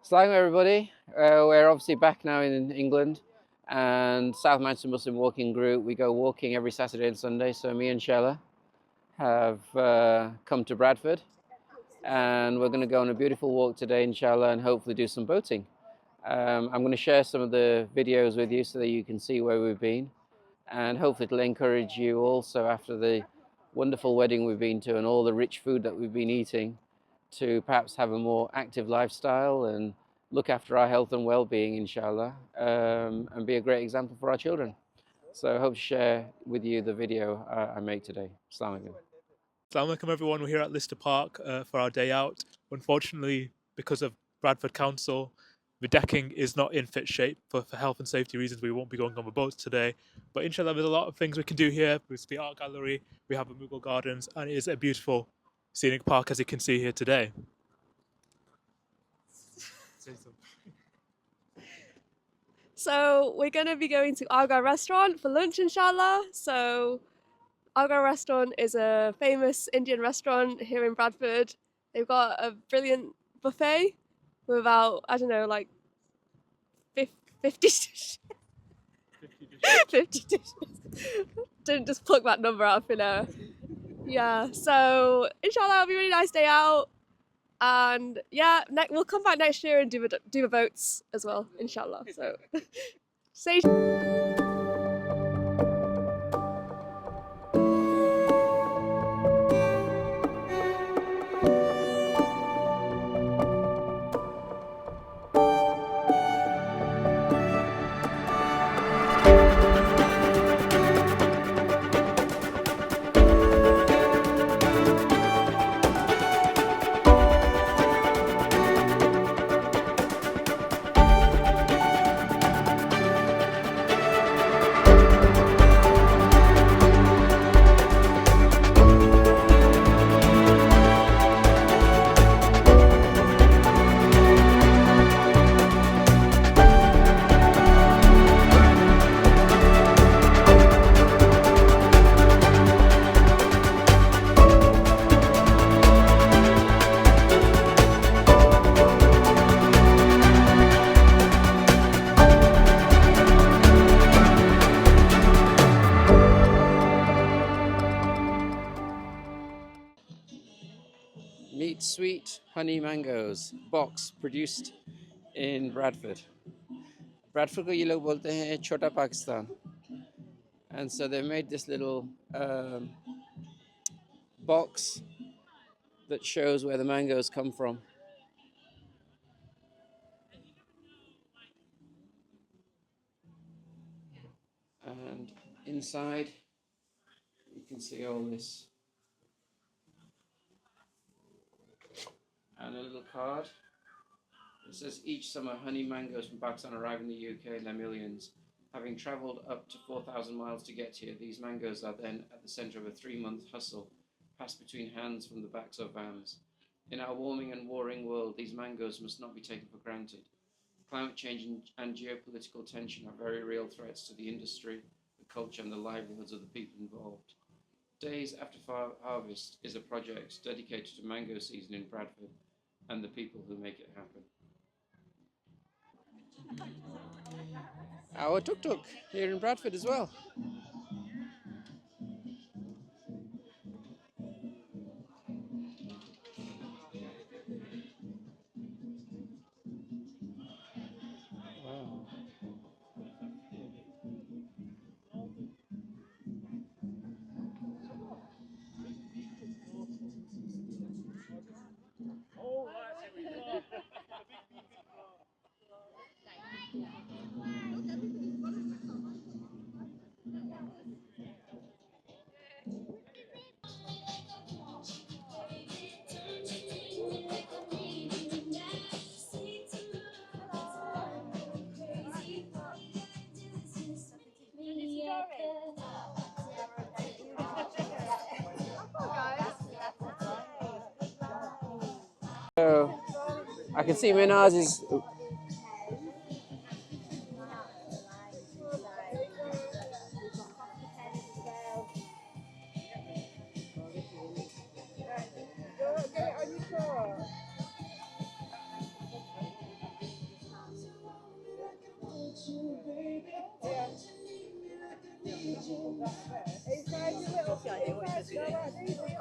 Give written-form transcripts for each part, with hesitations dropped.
Hello everybody. We're obviously back now in England, and South Mountain Muslim Walking Group. We go walking every Saturday and Sunday. So me and Shella have come to Bradford, and we're going to go on a beautiful walk today, inshallah, and hopefully do some boating. I'm going to share some of the videos with you so that you can see where we've been, and hopefully it'll encourage you also after the wonderful wedding we've been to and all the rich food that we've been eating to perhaps have a more active lifestyle and look after our health and well-being, inshallah, and be a great example for our children. So I hope to share with you the video I make today. Assalamu alaikum. Assalamu alaikum everyone, we're here at Lister Park for our day out. Unfortunately, because of Bradford Council, the decking is not in fit shape for health and safety reasons. We won't be going on the boats today. But inshallah, there's a lot of things we can do here. There's the art gallery, we have the Mughal Gardens, and it is a beautiful scenic park as you can see here today. So we're going to be going to Argyle Restaurant for lunch, inshallah. So Argyle Restaurant is a famous Indian restaurant here in Bradford. They've got a brilliant buffet with about, I don't know, like 50 dishes. 50 dishes. Didn't just pluck that number out of thin air. Yeah, so inshallah it'll be a really nice day out. And yeah, we'll come back next year and do the boats as well, inshallah. So stay. Meet sweet honey mangoes box produced in Bradford. Bradford को ये लोग बोलते हैं छोटा Pakistan. And so they made this little box that shows where the mangoes come from. And inside you can see all this. And a little card. It says each summer honey mangoes from Pakistan arrive in the UK in their millions. Having travelled up to 4,000 miles to get here, these mangoes are then at the centre of a 3-month hustle, passed between hands from the backs of vans. In our warming and warring world, these mangoes must not be taken for granted. Climate change and geopolitical tension are very real threats to the industry, the culture and the livelihoods of the people involved. Days After Harvest is a project dedicated to mango season in Bradford and the people who make it happen. Our tuk-tuk here in Bradford as well. Wow. So I can see Minaz is.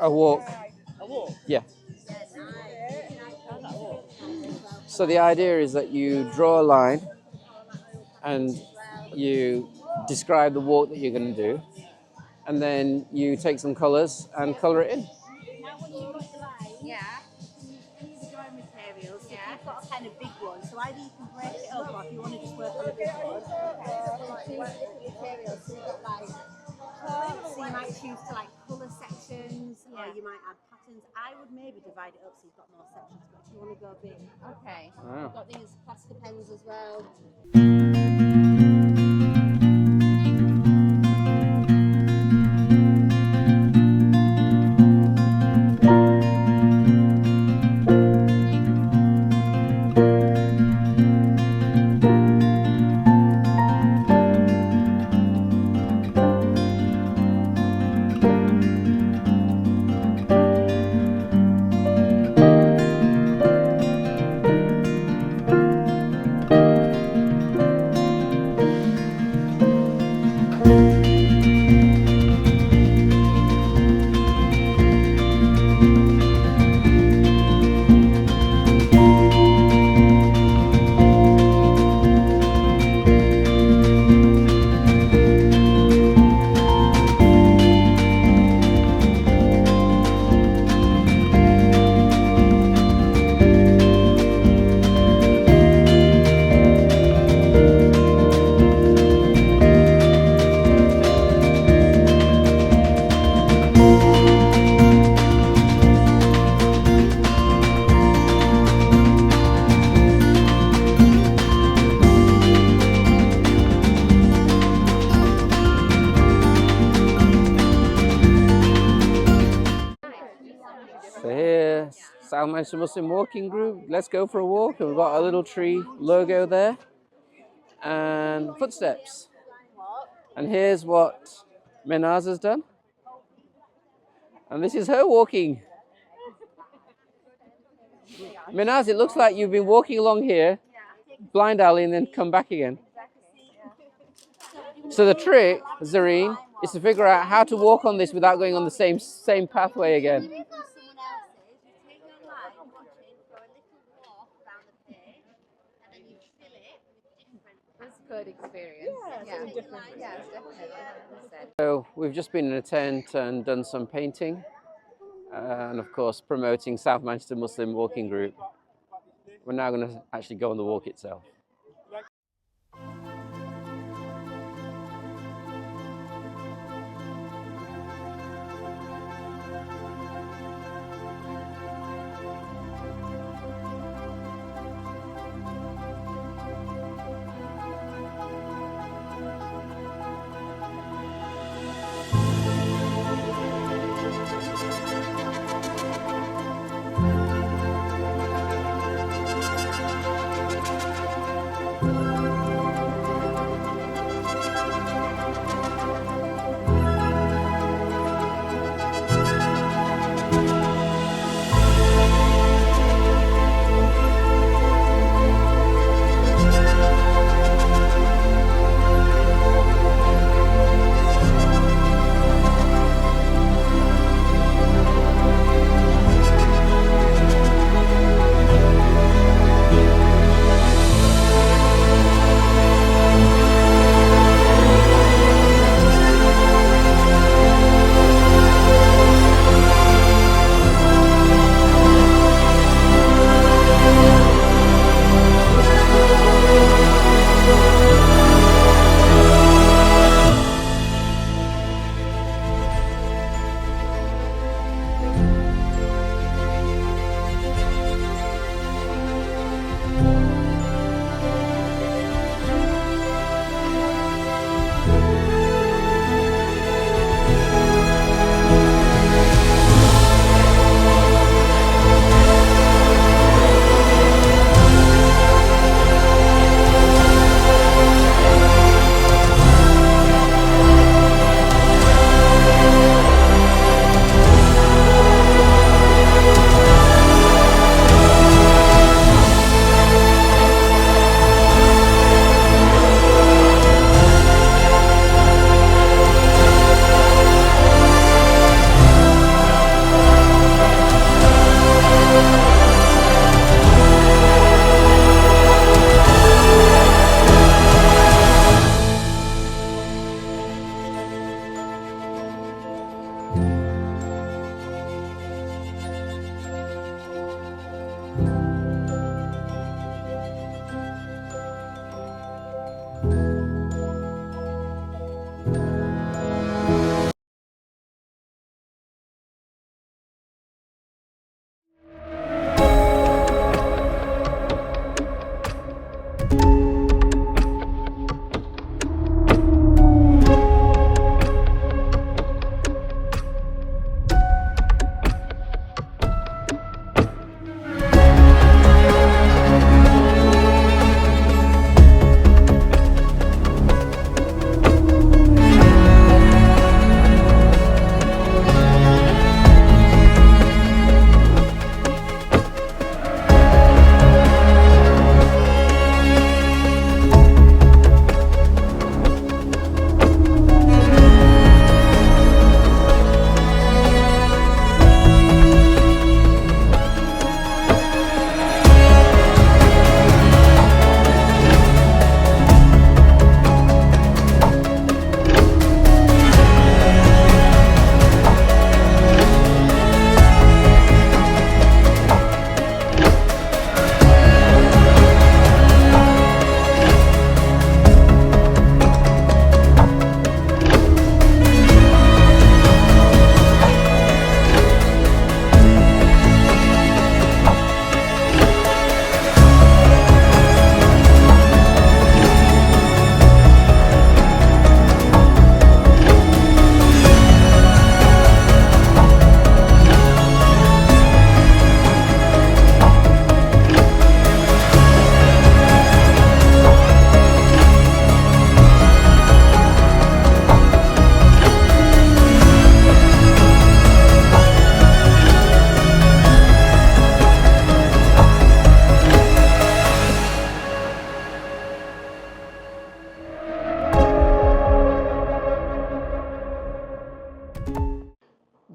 A walk. A walk? Yeah. How's that walk? So the idea is that you draw a line and you describe the walk that you're going to do, and then you take some colours and colour it in. Yeah. The drawing materials. So if you've got a kind of big one, so either you can break it up, or if you want to just work on a big one, materials. So you've got like, so you might choose to like colour sections, or you might add patterns. I would maybe divide it up so you've got more sections. But if you want to go big, okay. Wow. We've got these plaster pens as well. So here, South Manchester Muslim Walking Group. Let's go for a walk. And we've got a little tree logo there and footsteps. And here's what Minaz has done. And this is her walking. Minaz, it looks like you've been walking along here, blind alley, and then come back again. So the trick, Zareen, is to figure out how to walk on this without going on the same pathway again. That's a good experience. Yeah, definitely. So we've just been in a tent and done some painting, and of course promoting South Manchester Muslim Walking Group. We're now going to actually go on the walk itself.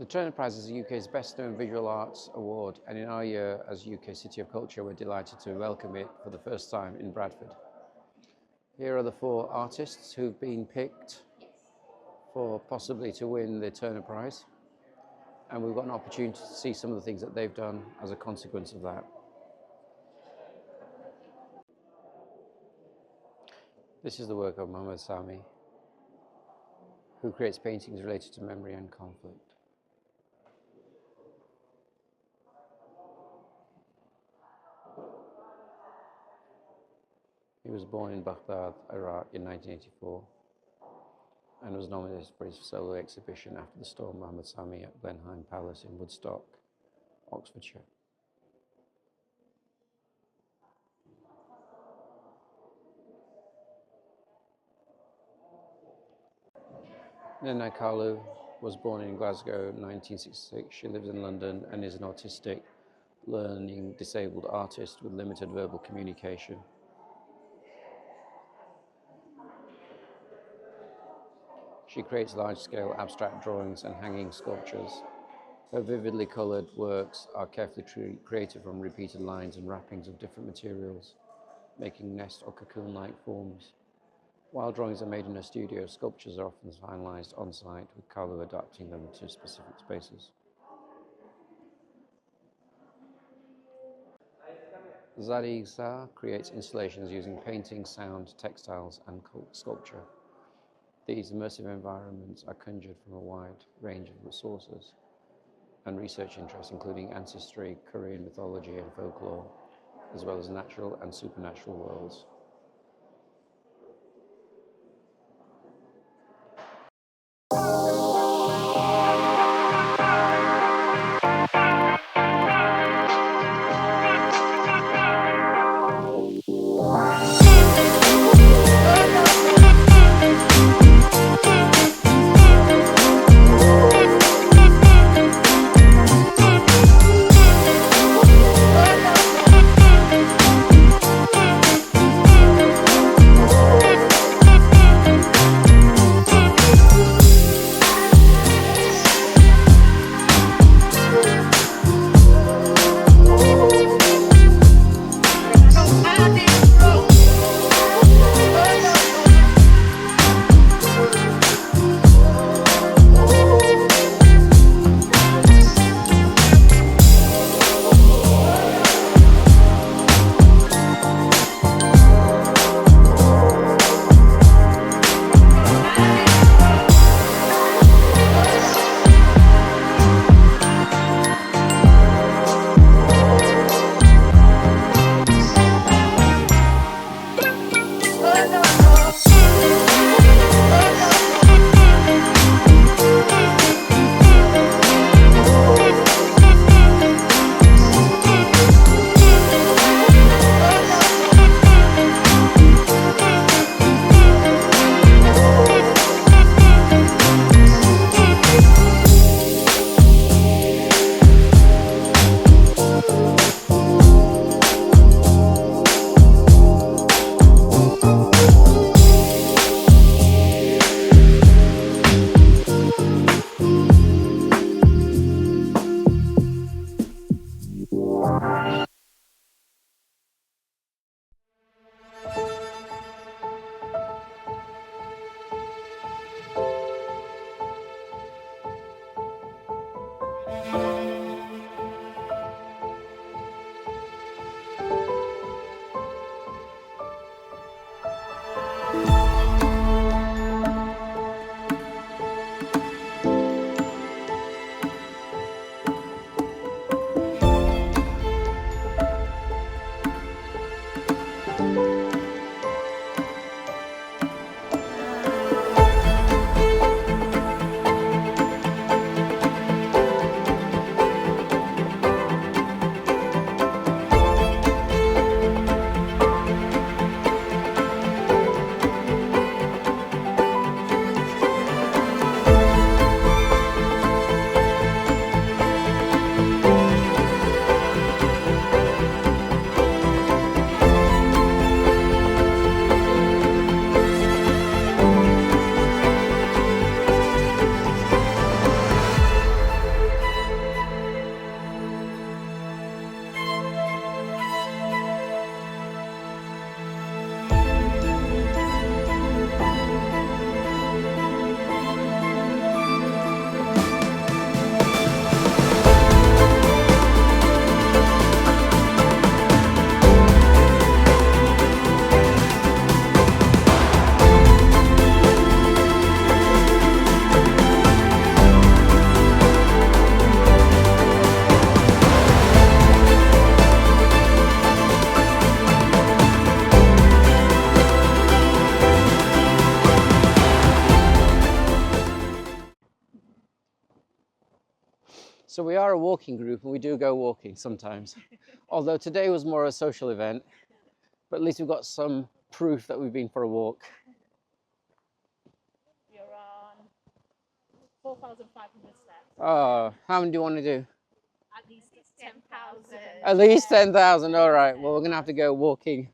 Turner Prize is the UK's best known visual arts award, and in our year as UK City of Culture, we're delighted to welcome it for the first time in Bradford. Here are the 4 artists who've been picked for possibly to win the Turner Prize, and we've got an opportunity to see some of the things that they've done as a consequence of that. This is the work of Mohammad Sami, who creates paintings related to memory and conflict. He was born in Baghdad, Iraq in 1984 and was nominated for his solo exhibition After the Storm, Mohammad Sami at Blenheim Palace in Woodstock, Oxfordshire. Nena Kalu was born in Glasgow in 1966. She lives in London and is an autistic, learning disabled artist with limited verbal communication. She creates large-scale abstract drawings and hanging sculptures. Her vividly coloured works are carefully created from repeated lines and wrappings of different materials, making nest or cocoon-like forms. While drawings are made in her studio, sculptures are often finalised on-site, with Kalu adapting them to specific spaces. Zadi Sa creates installations using painting, sound, textiles and sculpture. These immersive environments are conjured from a wide range of sources and research interests, including ancestry, Korean mythology and folklore, as well as natural and supernatural worlds. So we are a walking group and we do go walking sometimes. Although today was more a social event, but at least we've got some proof that we've been for a walk. You're on 4,500 steps. Oh, how many do you want to do? At least 10,000. At least 10,000, all right. Well, we're going to have to go walking